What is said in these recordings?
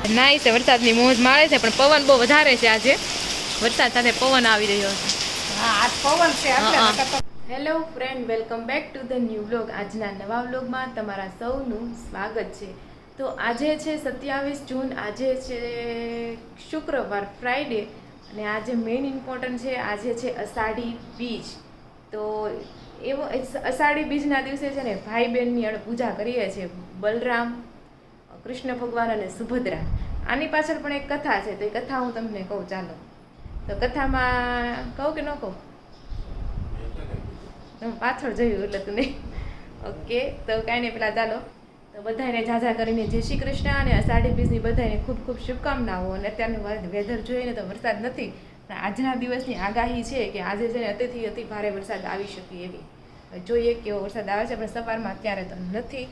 નાઈ છે, વરસાદની મોજ માળે છે, પણ પવન બહુ વધારે છે આજે. વરસાદ સાથે પવન આવી રહ્યો છે. હા, આજ પવન છે એટલે. Hello friend, welcome back to the new vlog. આજના નવા વ્લોગમાં તમારા સૌનું સ્વાગત છે. તો આજે છે 27 જૂન, આજે છે શુક્રવાર, ફ્રાઈડે, અને આજે મેઇન ઇમ્પોર્ટન્ટ છે, આજે છે અષાઢી બીજ. તો એવો અષાઢી બીજના દિવસે છે ને ભાઈ બહેનની આપણે પૂજા કરીએ છીએ, બલરામ, કૃષ્ણ ભગવાન અને સુભદ્રા. આની પાછળ પણ એક કથા છે, તો એ કથા હું તમને કહું. ચાલો, તો કથામાં કહું કે ન કહું? તમે પાછળ જોયું એટલે તું નહીં. ઓકે, તો કાંઈ નહીં, પેલા ચાલો તો બધાને ઝાઝા કરીને જય શ્રી કૃષ્ણ અને અષાઢી બીજની બધાને ખૂબ ખૂબ શુભકામનાઓ. અને અત્યારનું વેધર જોઈને તો વરસાદ નથી, પણ આજના દિવસની આગાહી છે કે આજે છે ને અતિથી અતિ ભારે વરસાદ આવી શકે એવી. જોઈએ કેવો વરસાદ આવે છે, પણ સવારમાં અત્યારે તો નથી.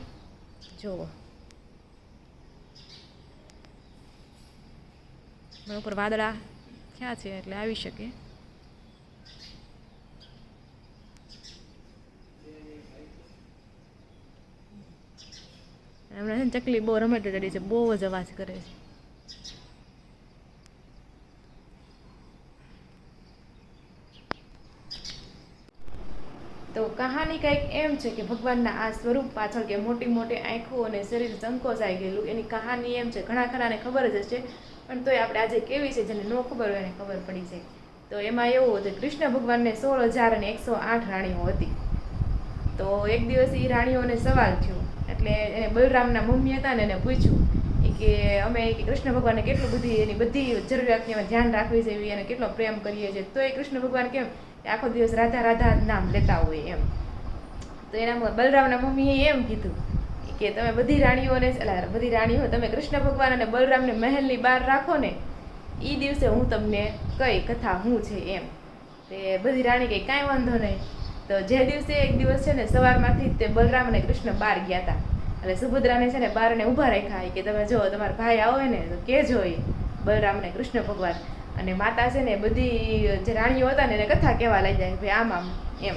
જુઓ ઉપર વાદળા ક્યાં છે એટલે આવી શકે. હમણાં છે ને ચકલી બહુ રમતે ચડી છે, બહુ જ અવાજ કરે છે. તો કહાની કંઈક એમ છે કે ભગવાનના આ સ્વરૂપ પાછળ કે મોટી મોટી આંખો અને શરીર સંકોચાઈ ગયેલું, એની કહાની એમ છે. ઘણા ખરાને ખબર જ હશે, પણ તોય આપણે આજે કેવી છે જેને ન ખબર હોય એને ખબર પડી જાય. તો એમાં એવું હતું, કૃષ્ણ ભગવાનને 16,108 રાણીઓ હતી. તો એક દિવસ એ રાણીઓને સવાલ થયો, એટલે એને બલરામના મમ્મી હતા ને એને પૂછ્યું કે અમે કૃષ્ણ ભગવાનને કેટલું બધી એની બધી જરૂરિયાતની અમે ધ્યાન રાખવી જોઈએ અને કેટલો પ્રેમ કરીએ છીએ, તો એ કૃષ્ણ ભગવાન કેમ આખો દિવસ રાધા રાધા નામ લેતા હોય એમ. તો એના બલરામના મમ્મીએ એમ કીધું કે તમે બધી રાણીઓને બધી રાણીઓ તમે કૃષ્ણ ભગવાન અને બલરામને મહેલની બહાર રાખો ને, એ દિવસે હું તમને કઈ કથા હું છે એમ. તે બધી રાણી કહી કાંઈ વાંધો નહીં. તો જે દિવસે એક દિવસ છે ને સવારમાંથી તે બલરામ અને કૃષ્ણ બહાર ગયા હતા, એટલે સુભદ્રાને છે ને બહારને ઊભા રાખ્યા કે તમે જો તમારા ભાઈ આવે ને તો કહેજો એ બલરામ ને કૃષ્ણ ભગવાન. અને માતા છે ને બધી જે રાણીઓ હતા ને એને કથા કહેવા લઈ જાય ભાઈ આમ આમ એમ.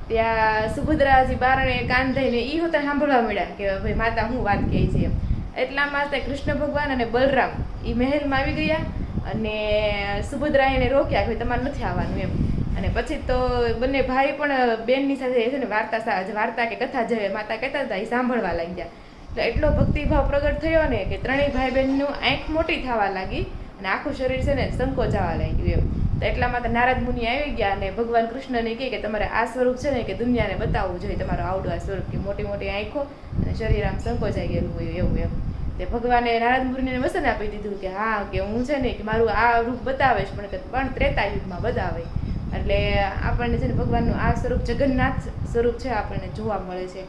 ત્યાં સુભદ્રાજી બારણે કાન થઈને એ હોતા સાંભળવા મળ્યા કે ભાઈ માતા હું વાત કહે છે એમ. એટલામાં તે કૃષ્ણ ભગવાન અને બલરામ એ મહેલમાં આવી ગયા, અને સુભદ્રા એને રોક્યા કે તમારે નથી આવવાનું એમ. અને પછી તો બંને ભાઈ પણ બેનની સાથે છે ને વાર્તા કે કથા જે માતા કહેતા હતા એ સાંભળવા લાગ્યા. એટલે એટલો ભક્તિભાવ પ્રગટ થયો ને કે ત્રણેય ભાઈ બહેનનું આંખ મોટી થવા લાગી અને આખું શરીર છે ને સંકોચાવા લાગ્યું એમ. તો એટલામાં તો નારદ મુનિ આવી ગયા અને ભગવાન કૃષ્ણને કહે કે તમારે આ સ્વરૂપ છે ને કે દુનિયાને બતાવવું જોઈએ, તમારું આવડું આ સ્વરૂપ કે મોટી મોટી આંખો અને શરીર આમ સંકોચાઈ ગયેલું હોય એવું એમ. તે ભગવાને નારદ મુનિને વસન આપી દીધું કે હા કે હું છે ને કે મારું આ રૂપ બતાવીશ, પણ ત્રેતા યુગમાં બતાવે. એટલે આપણને છે ને ભગવાનનું આ સ્વરૂપ જગન્નાથ સ્વરૂપ છે આપણને જોવા મળે છે.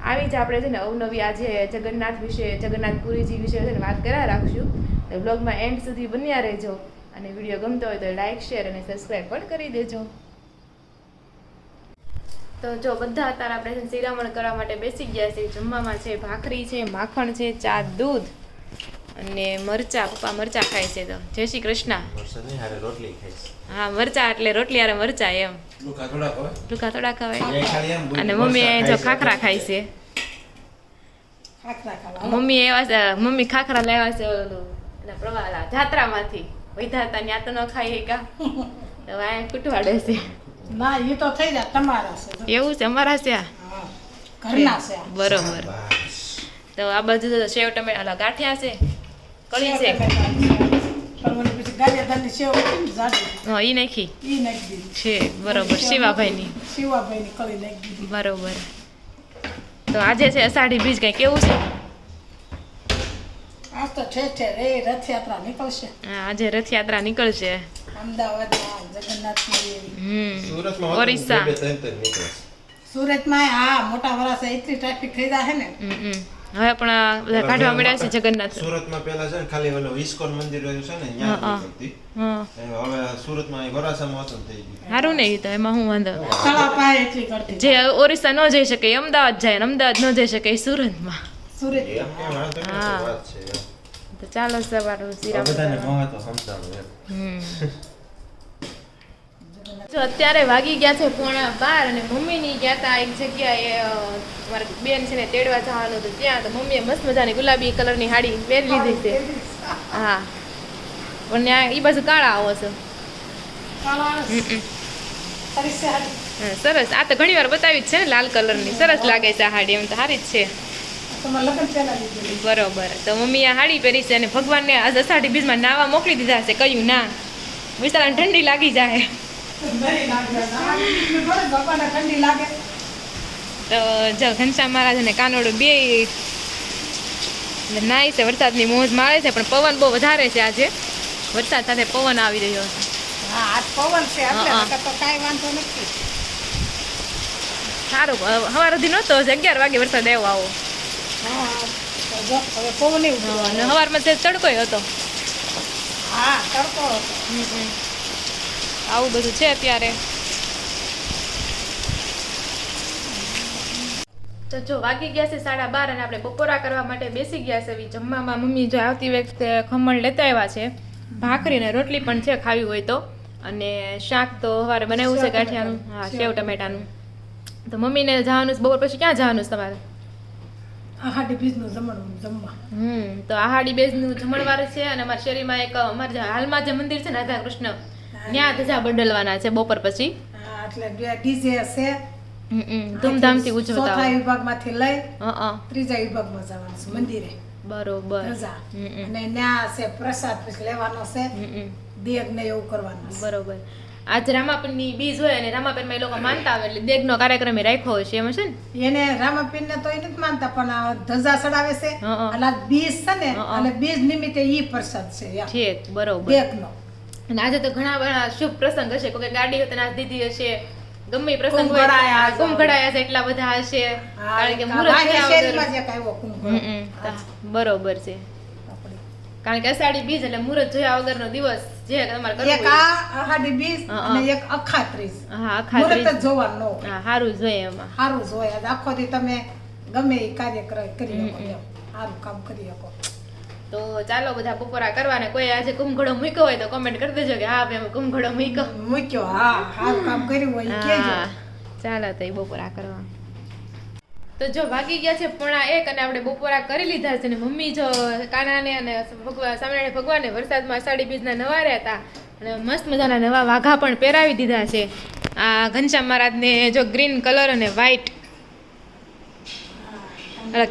આવી જ આપણે છે ને અવનવી આજે જગન્નાથ વિશે, જગન્નાથપુરીજી વિશે છે ને વાત કર્યા રાખશું. તો બ્લોગમાં એન્ડ સુધી બન્યા રહેજો, અને વિડીયો ગમતો હોય તો લાઈક, શેર અને સબસ્ક્રાઈબ પણ કરી દેજો. તો જો બધા અત્યારે આપણે શિરામણ કરવા માટે બેસી ગયા છે. જમવામાં છે ભાખરી છે, માખણ છે, ચા, દૂધ અને મરચા. પપ્પા મરચા ખાય છે. તો જય શ્રી કૃષ્ણ. હા, મરચા એટલે રોટલી હારે મરચા એમ. ટૂંકા થોડા ખવાય. અને મમ્મી જો ખાખરા ખાય છે. મમ્મી ખાખરા લાવ્યા છે પ્રવાલા જાત્રામાંથી. વૈધાતા ત્યાં તો ન ખાઈ કા તો આ કુટવાડે છે. ના, એ તો થઈ જાય તમારા છે. એવું છે? અમારા છે ઘરના છે. બરોબર. તો આ બધું સેવ ટમેટા ગાંઠિયા છે, કળી છે. હા, ઈ નાખી છે. બરોબર. શિવાભાઈની કળી નાખી. બરોબર. તો આજે છે અષાઢી બીજ, કઈ કેવું છે? આજ તો રથયાત્રા નીકળશે. હા, આજે રથયાત્રા નીકળશે અમદાવાદમાં, જગન્નાથપુરી, ઓરિસ્સા, સુરતમાં. હા, મોટા વરાસા એટલી ટ્રાફિક થઈ જાય ને. હવે પણ બધા કાઢવા મળ્યા છે જગન્નાથ. સુરતમાં પેલા છે ને ખાલી ઓલો ઇસ્કોન મંદિર રહ્યું છે ને ત્યાં હતી. હવે સુરતમાં વરાસામાં ઓછું થઈ ગયું. સારું ને, તો એમાં હું વાંધો. તળા પાસે એટલી કરતી. જે ઓરિસ્સા ન જઈ શકે એ અમદાવાદ જાય, અમદાવાદ ન જઈ શકે એ સુરતમાં. સુરત. હા, તો ચાલો સવારનું શિરામણ. બધાને મહત્વ સમજાવું એમ. જો અત્યારે વાગી ગયા છે 11:30 અને મમ્મીની ગયા હતા એક જગ્યાએ મારી બેન છે ને તેડવા જવાનું હતું ત્યાં. તો મમ્મીએ મસ્ત મજાની ગુલાબી કલરની સાડી પહેરી લીધી છે. હા પણ ત્યાં એ બાજુ કાળા આવો છો. સરસ. આ તો ઘણી વાર બતાવી જ છે ને લાલ કલરની. સરસ લાગે છે આ સાડી. એમ તો સારી જ છે. બરોબર. તો મમ્મી આ સાડી પહેરી છે અને ભગવાનને આજ અષાઢી બીજમાં નાવા મોકલી દીધા છે. કયું ના બિચારાને ઠંડી લાગી જાય. તો જો ઘનશ્યામ મહારાજ અને કાનોડું બે નાય છે. વરસાદની મોજ મારે છે પણ પવન બહુ વધારે છે આજે. વરસાદ સાથે પવન આવી રહ્યો છે. સારું. સવાર સુધી નહોતો 11 વાગે વરસાદ આવ્યો આવો. અને સવારમાં તે તડકો હતો. આવું બધું છે અત્યારે. તો જો વાગી ગયા છે 12:30 અને આપણે બપોરા કરવા માટે બેસી ગયા છે. જમવામાં મમ્મી જો આવતી વખતે ખમણ લેતા આવ્યા છે. ભાખરી ને રોટલી પણ છે ખાવી હોય તો. અને શાક તો સવારે બનાવ્યું છે ગાંઠિયાનું. હા, સેવ ટમેટાનું. તો મમ્મીને જવાનું છે બપોર પછી. ક્યાં જવાનું છે તમારે? તો આહાડી બેઝનું જમણવાર છે. અને અમારા શેરીમાં એક અમારે હાલમાં જે મંદિર છે ને રાધા કૃષ્ણ, ત્યાં ધજા બદલવાના છે બપોર પછી. ધૂમધામથી ઉજવતા ચોથા વિભાગમાંથી લઈ ત્રીજા વિભાગમાં જવાનું છે મંદિરે. બરોબર. અને ત્યાં છે પ્રસાદ પછી લેવાનો છે. દેગ ને એવું કરવાનું. બરોબર. આજ રામાપીરની બીજ હોય અને રામાપીરમાં એ લોકો માનતા આવે એટલે દેગનો કાર્યક્રમ રાખ્યો હોય છે એમ છે ને. એને રામાપીર ને તો એ નથી માનતા પણ ધજા ચડાવે છે. એટલે બીજ છે ને એટલે બીજ નિમિત્તે ઈ પ્રસાદ છે. ઠીક. બરોબર. દેગનો. અને આજે તો ઘણા બધા શુભ પ્રસંગ હશે. કોઈ ગાડી હોય તો નાચ દીધી હશે. ગમે પ્રસંગ હોય કુંભ ઘડાયા છે એટલા બધા હશે. કારણ કે બરોબર છે. કારણ કે અષાઢી બીજ એટલે મુહૂર્ત જોયા વગરનો દિવસ જે તમારે કરવું એક આ અષાઢી બીજ અને એક અખાત્રીજ. હા, અખાત્રીજ જોવાનું. હા, સારું જોઈએ એમાં. સારું જોઈએ. આખો દી તમે ગમે એ કાર્ય કરી શકો. સારું કામ કરી શકો. તો ચાલો બધા બપોરા કરવાને. કોઈ આજે કુંભઘડો મૂક્યો હોય તો કમેન્ટ કરી દેજો કે હા ભાઈ અમે કુંભઘડો મૂક્યો. હા, સારું કામ કર્યું હોય કેજો. ચાલો તો એ બપોરા કરવા. તો જો વાગી ગયા છે 1:30 અને આપણે બપોરા કરી લીધા છે. ને મમ્મી જો કાનાને અને સ્વામિનારાયણ ભગવાનને વરસાદમાં અષાઢી બીજના નવાર્યા હતા અને મસ્ત મજાના નવા વાઘા પણ પહેરાવી દીધા છે. આ ઘનશ્યામ મહારાજને જો ગ્રીન કલર અને વ્હાઈટ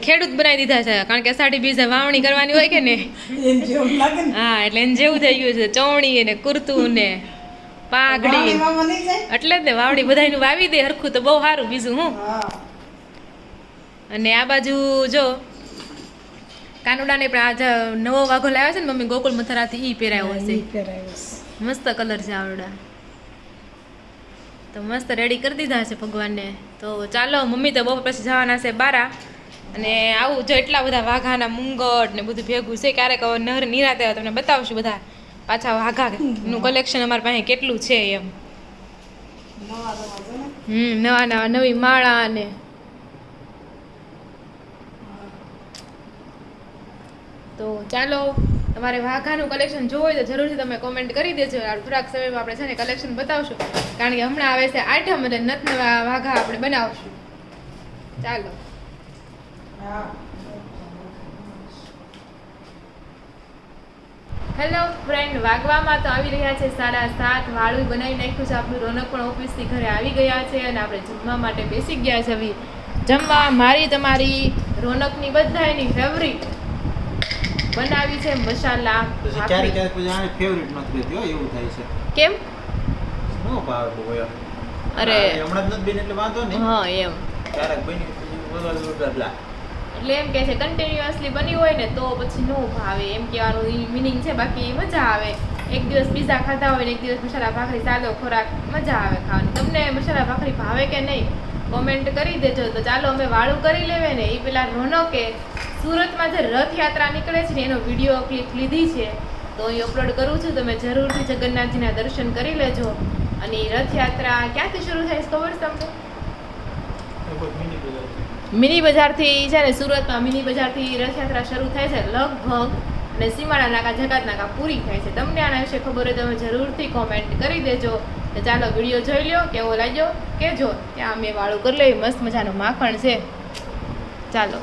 ખેડૂત બનાવી દીધા છે. કારણ કે અષાઢી બીજને વાવણી કરવાની હોય કે ને. હા, એટલે એને જેવું થઈ ગયું છે. ચવણી ને કુર્તું ને પાઘડી એટલે જ ને વાવણી બધાનું વાવી દે હરખું તો બહુ સારું. બીજું હું. અને આ બાજુ જો કાનુડાને પણ આજે નવો વાઘો લાવ્યો છે ને મમ્મી ગોકુળ મથરાથી ઈ પહેરાયો હશે. મસ્ત કલર છે આવડા. તો મસ્ત રેડી કરી દીધા છે ભગવાનને. તો ચાલો મમ્મી તો બપોર પછી જવાના છે 12. અને આવું જો એટલા બધા વાઘાના મુંગટ ને બધું ભેગું છે. ક્યારેક નિરાતે તમને બતાવશું બધા પાછા વાઘાનું કલેક્શન અમારી પાસે કેટલું છે એમ. નવા નવી માળા ને તો ચાલો તમારે વાઘાનું કલેક્શન જોવું હોય તો જરૂરથી તમે કોમેન્ટ કરી દેજો. થોડાક સમયમાં આપણે છે ને કલેક્શન બતાવશું. કારણ કે હમણાં આવે છે આઠમ એટલે નવા વાઘા આપણે બનાવશું. ચાલો. હેલો ફ્રેન્ડ, વાગવામાં તો આવી રહ્યા છે 7:30. વાળું બનાવી નાખ્યું છે આપણું. રોનક પણ ઓફિસથી ઘરે આવી ગયા છે અને આપણે જમવા માટે બેસી ગયા છે. હવે જમવા મારી તમારી રોનકની બધાની ફેવરિટ બનાવી છે મસાલા. ક્યારેક ક્યારેક પછી આને ફેવરિટ નથી રહેતી હો, એવું થાય છે. કેમ? નો ભાવે બહુ યાર. અરે હમણાં જ નથી બની એટલે વાંધો નહીં. હા એમ. ક્યારેક બની બદલા એટલે એમ કે છે કન્ટિન્યુઅસલી બની હોય ને તો પછી નો ભાવે એમ કહેવાનું મિનિંગ છે. બાકી મજા આવે. એક દિવસ પીઝા ખાતા હોય ને એક દિવસ મસાલા ભાખરી સાદો ખોરાક મજા આવે ખાવાની. તમને મસાલા ભાખરી ભાવે કે નહીં કોમેન્ટ કરી દેજો. તો ચાલો અમે વાળું કરી લેવે ને. એ પેલા રોનકે સુરતમાં જે રથયાત્રા નીકળે છે ને એનો વિડીયો ક્લિપ લીધી છે તો અહીં અપલોડ કરું છું. તમે જરૂરથી જગન્નાથજીના દર્શન કરી લેજો. અને રથયાત્રા ક્યાંથી શરૂ થાય છે ખબર છે તમને? મિની બજારથી છે ને. સુરતમાં મિની બજારથી રથયાત્રા શરૂ થાય છે લગભગ અને સીમાડા નાકા જકાત નાકા પૂરી થાય છે. તમને આના વિશે ખબર હોય તો તમે જરૂરથી કોમેન્ટ કરી દેજો. તો ચાલો વિડીયો જોઈ લ્યો, કેવો લાગ્યો કેજો. ત્યાં અમે વાળું કરી લઈએ, મસ્ત મજાનું માખણ છે. ચાલો.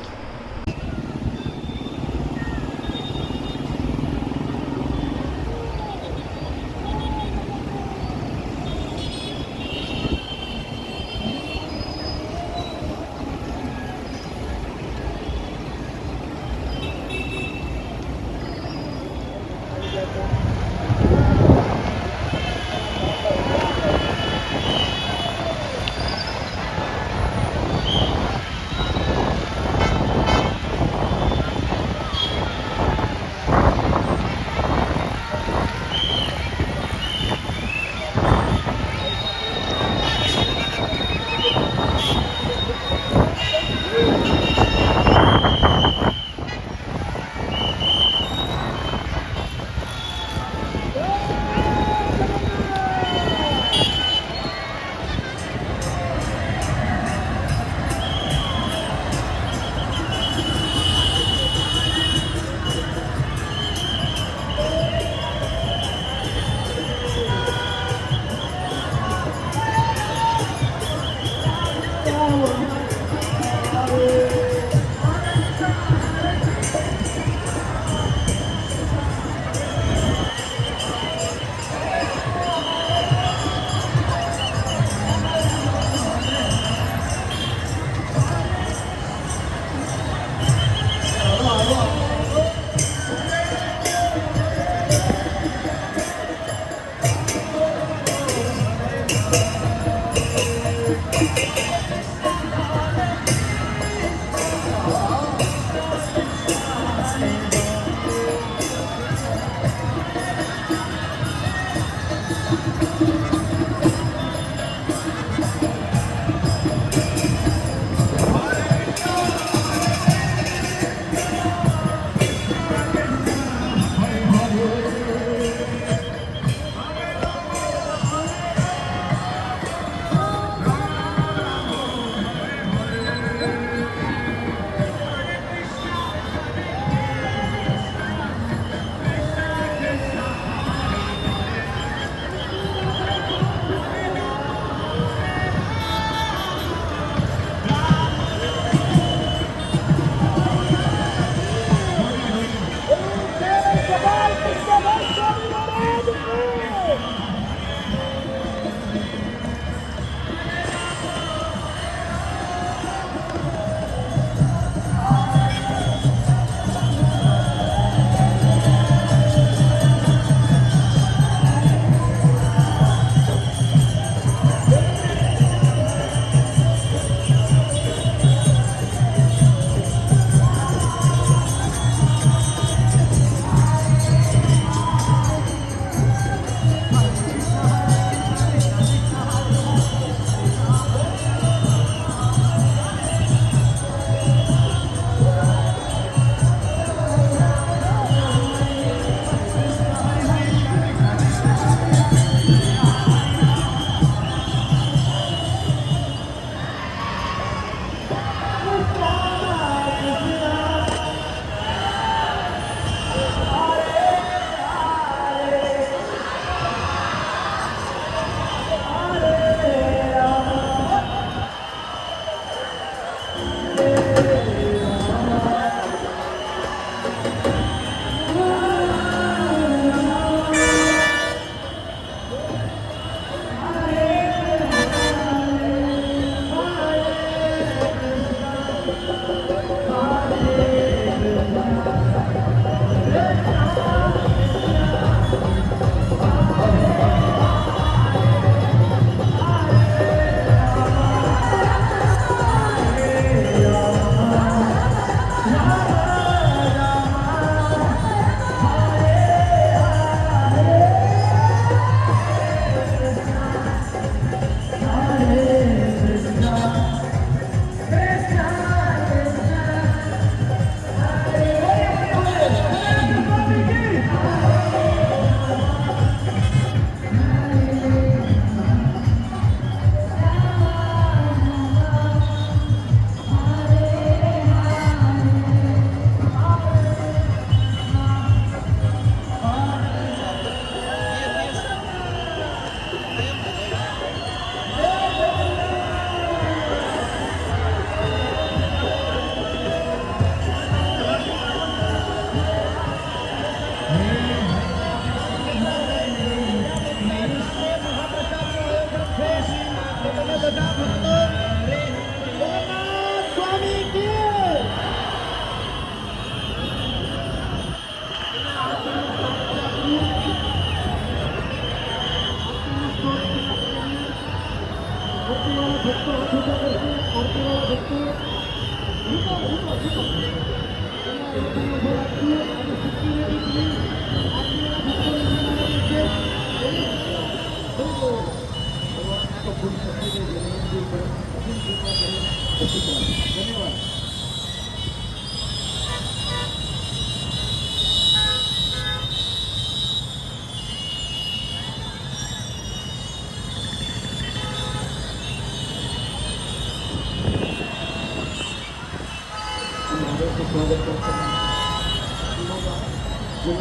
કોઈ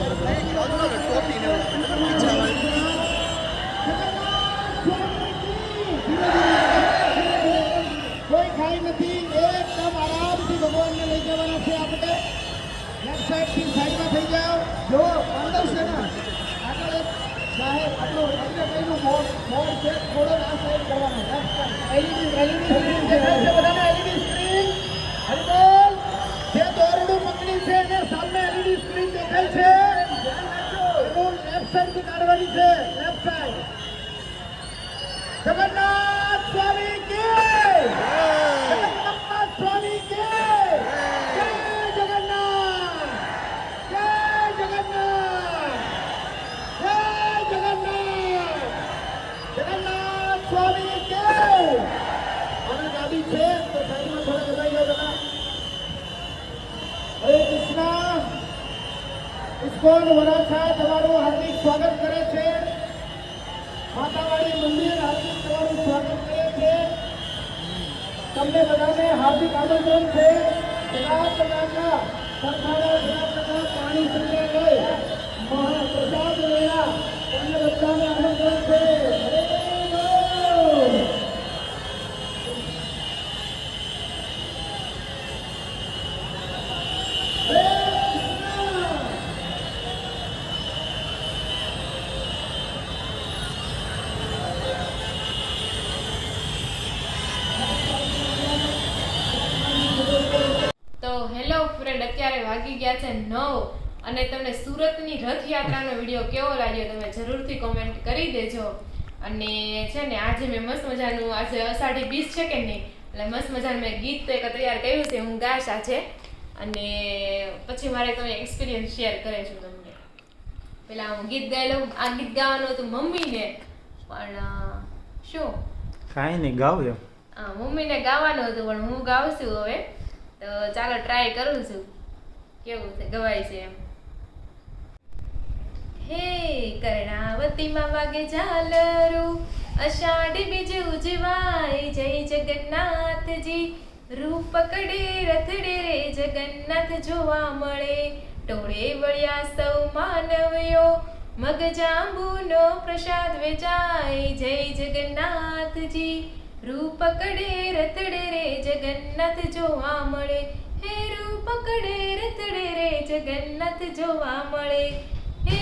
ખાઈ નથી, એકદમ આરામથી ભગવાનને લઈ જવાના છે આપણે. લેફ્ટ સાઈડથી સાઈડમાં થઈ જાઓ. જો અંદર છે ને આગળ એક સાહેબ આપણું રત્નભાઈનું બોર્ડ છે, થોડો આ સાઈડ કરવાનો. લેફ્ટ સાઈડ એલઈડી સ્ક્રીન દેખાય છે બધાને, એલઈડી સ્ક્રીન. હરિબોલ. જે દોરડું પકડી છે એને સામે એલઈડી સ્ક્રીન દેખાય છે. એનું લેફ્ટ સાઈડથી કાઢવાની છે. Left side. જગન્નાથ સ્વામી કી જગન્નાથ સ્વામી કી જય જગન્નાથ જય જગન્નાથ જય જગન્નાથ જગન્નાથ સ્વામી કી. હવે ગાડી છે તો સાઈડમાં થોડા દબાઈ જાઓ તમે. હરે કૃષ્ણ. ઇસ્કોન વરાછા તમારું હાર્દિક સ્વાગત કરે છે. માતાવાડી મંદિર હાર્દિક તમારું સ્વાગત કરે છે. તમને બધાને હાર્દિક આમંત્રણ છે. પ્રસાદના પાણી સંગ્રહાલય મહાપ્રસાદ લેવા તમને બધાને આમંત્રણ છે. હરે બોલ. હરે કૃષ્ણ. તો હેલો ફ્રેન્ડ, અત્યારે વાગી ગયા છે 9 અને તમને સુરતની રથયાત્રાનો વિડીયો કેવો લાગ્યો તમે જરૂરથી કોમેન્ટ કરી દેજો. અને છે ને આજે મેં મસ્ત મજાનું, આજે અષાઢી બીજ છે કે નહીં, એટલે મસ્ત મજાનું મેં ગીત તો એક તૈયાર કર્યું છે, હું ગાશ આજે. અને પછી મારે તમે એક્સપિરિયન્સ શેર કરે છું તમને. પેલા હું ગીત ગાઈ લઉં. આ ગીત ગાવાનું હતું મમ્મીને, પણ શું કાંઈ નહીં ગાવ એમ. હા, મમ્મીને ગાવાનું હતું પણ હું ગાઉં છું હવે. તો ચાલો ટ્રાય કરું છું કેવું છે, ગવાય છે એમ. હે કર્ણાવતીમાં વાગે ઝાલરું, અષાઢી બીજ ઉજવાય, જય જગન્નાથજી. રૂપ પકડે રથડે રે જગન્નાથ જોવા મળે, ટોળે વળ્યા સૌ માનવ્યો, મગ જાંબુનો પ્રસાદ વેચાય, જય જગન્નાથજી. રૂપ પકડે રથડે રે જગન્નાથ જોવા મળે, હે રૂપ પકડે રથડે રે જગન્નાથ જોવા મળે. હે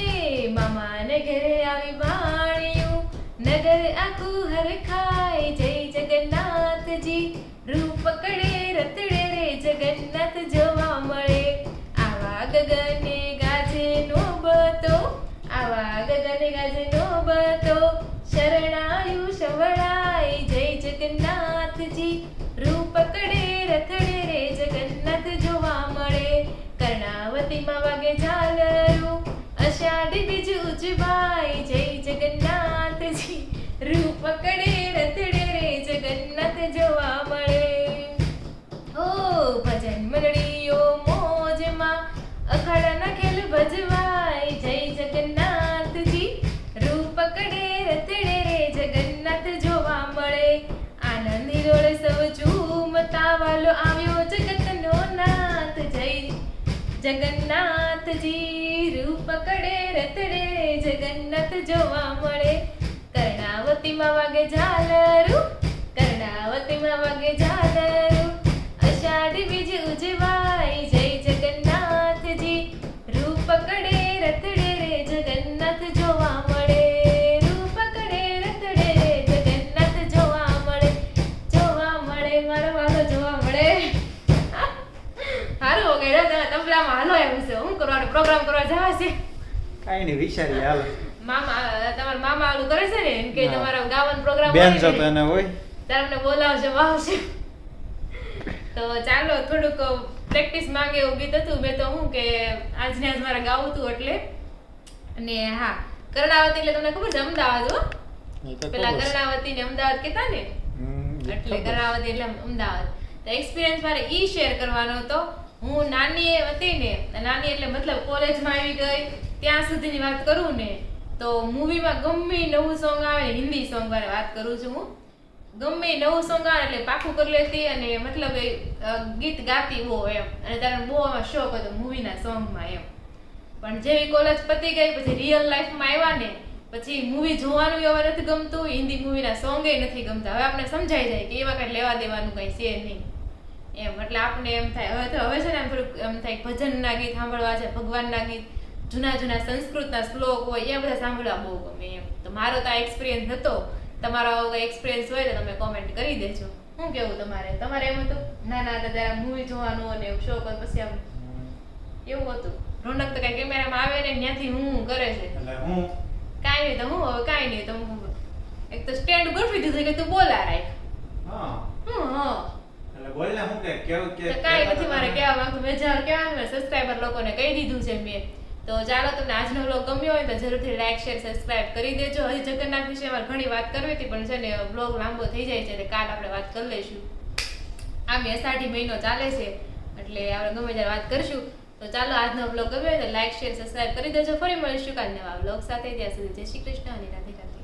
મામાને ઘરે આવી વાણિયું, નગર આખું હરખાય, જય જગન્નાથજી. રૂપ પકડે રથડે રે જગન્નાથ જોવા મળે. આવા ગગને ગાજે નોબતો, આવા ગગને ગાજે નોબતો, શરણાયું શવડાય, જય જગન્નાથજી. રૂપ પકડે રથડે રે જગન્નાથ જોવા મળે. કર્ણાવતીમાં વાગે ઝાલરું, અષાઢી બીજ ઉજવાય, જય જગન્નાથજી. રૂપ પકડે રથડે રે જગન્નાથ જોવા મળે. હો ભજન મંડળીઓ મોજમાં, અખાડાના ખેલ ભજવાય, જય જગન્નાથજી. રૂપ પકડે રથડે રે જગન્નાથ જોવા મળે. આનંદ હિરોળે સૌ ઝૂમતા, વાલો આવ્યો જગતનો નાથ, જય જગન્નાથજી. રૂપ પકડે રથડે રે જગન્નાથ જોવા મળે. કર્ણાવતીમાં વાગે ઝાલરું, કર્ણાવતીમાં વાગે ઝાલરું, અષાઢી બીજ ઉજવાય, જય જગન્નાથજી. રૂપ પકડે રથડે રે જગન્નાથ જોવા મળે. રૂપ પકડે રથડે રે જગન્નાથ જોવા મળે. જોવા મળે મારો વાલો જોવા મળે. હારું વગાડ્યો તમે તબલામાં, હાલો એમ છે. હું કરવાનું પ્રોગ્રામ કરવા જવા છે. કાંઈ નહીં વિચારી હાલ. મામા તમારા મામા આલું કરે છે ને, એમ કે તમારા ગાવાનો પ્રોગ્રામ બેન છો તો એને હોય. ત્યારે અમને બોલાવશે, વાવશે. તો ચાલો થોડુંક પ્રેક્ટિસ માંગે એવું ગીત હતું. મેં તો હું કે આજને આજ મારે ગાવું હતું એટલે. અને હા, કર્ણાવતી એટલે તમને ખબર છે અમદાવાદ, હો એ તો પેલા ખબર છે. કર્ણાવતી ને અમદાવાદ કહેતા ને, એટલે કર્ણાવતી એટલે અમદાવાદ. તો એક્સપિરિયન્સ મારે ઈ શેર કરવાનો હતો. હું નાની હતી ને, નાની એટલે મતલબ કોલેજમાં આવી ગઈ ત્યાં સુધીની વાત કરું ને, તો મૂવીમાં ગમે નવું સોંગ આવે, હિન્દી સોંગ વાળે વાત કરું છું હું, ગમે નવું સોંગ આવે એટલે પાકું કરી લેતી અને મતલબ એ ગીત ગાતી બહુ એમ. અને ત્યારે બહુ આમાં શોખ હતો મૂવીના સોંગમાં એમ. પણ જેવી કોલેજ પતી ગઈ પછી રિયલ લાઈફમાં આવ્યા ને પછી મૂવી જોવાનું હવે નથી ગમતું, હિન્દી મૂવીના સોંગે નથી ગમતા. હવે આપણે સમજાઈ જાય કે એવા કઈ લેવા દેવાનું કઈ છે નહીં એમ. એટલે આપણે એમ થાય હવે છે ને એમ થોડુંક એમ થાય ભજનના ગીત સાંભળવા છે, ભગવાનના ગીત, જૂના સંસ્કૃતના શ્લોક હોય એ બધા સાંભળવા બહુ ગમે એમ. તો મારો તો આ એક્સપિરિયન્સ હતો. તમારો આવો કોઈ એક્સપિરિયન્સ હોય તો તમે કોમેન્ટ કરી દેજો. શું કેવું તમારે એમ હતું નાના હતા ત્યારે મૂવી જોવાનું અને એવું શોખ પછી આમ એવું હતું? રોનક તો કઈ કેમેરામાં આવે ને ત્યાંથી હું કરે છે એટલે હું કાંઈ નહીં તો હું હવે કાંઈ નહીં તો હું એક તો સ્ટેન્ડ ગોઠવી દીધું કે તું બોલા રાખ. હા હા એટલે બોલ ને હું કે કેવું કે તો કાંઈ નથી મારે કહેવા માંગતું. મેં જ્યારે કહેવાનું મેં સબસ્ક્રાઈબર લોકોને કહી દીધું છે મેં. તો ચાલો તમને આજનો વ્લોગ ગમ્યો હોય તો જરૂરથી લાઈક શેર સબસ્ક્રાઇબ કરી દેજો. હજી જગન્નાથ વિશે મારે ઘણી વાત કરવી હતી પણ છે ને વ્લોગ લાંબો થઈ જાય છે એટલે કાલ આપણે વાત કરી લઈશું. આમ અષાઢી મહિનો ચાલે છે એટલે આપણે ગમે ત્યારે વાત કરીશું. તો ચાલો આજનો વ્લોગ ગમ્યો હોય તો લાઈક શેર સબસ્ક્રાઇબ કરી દેજો. ફરી મળીશું કાલ નવા વ્લોગ સાથે. ત્યાં સુધી જય શ્રી કૃષ્ણ અને રાધે રાધે.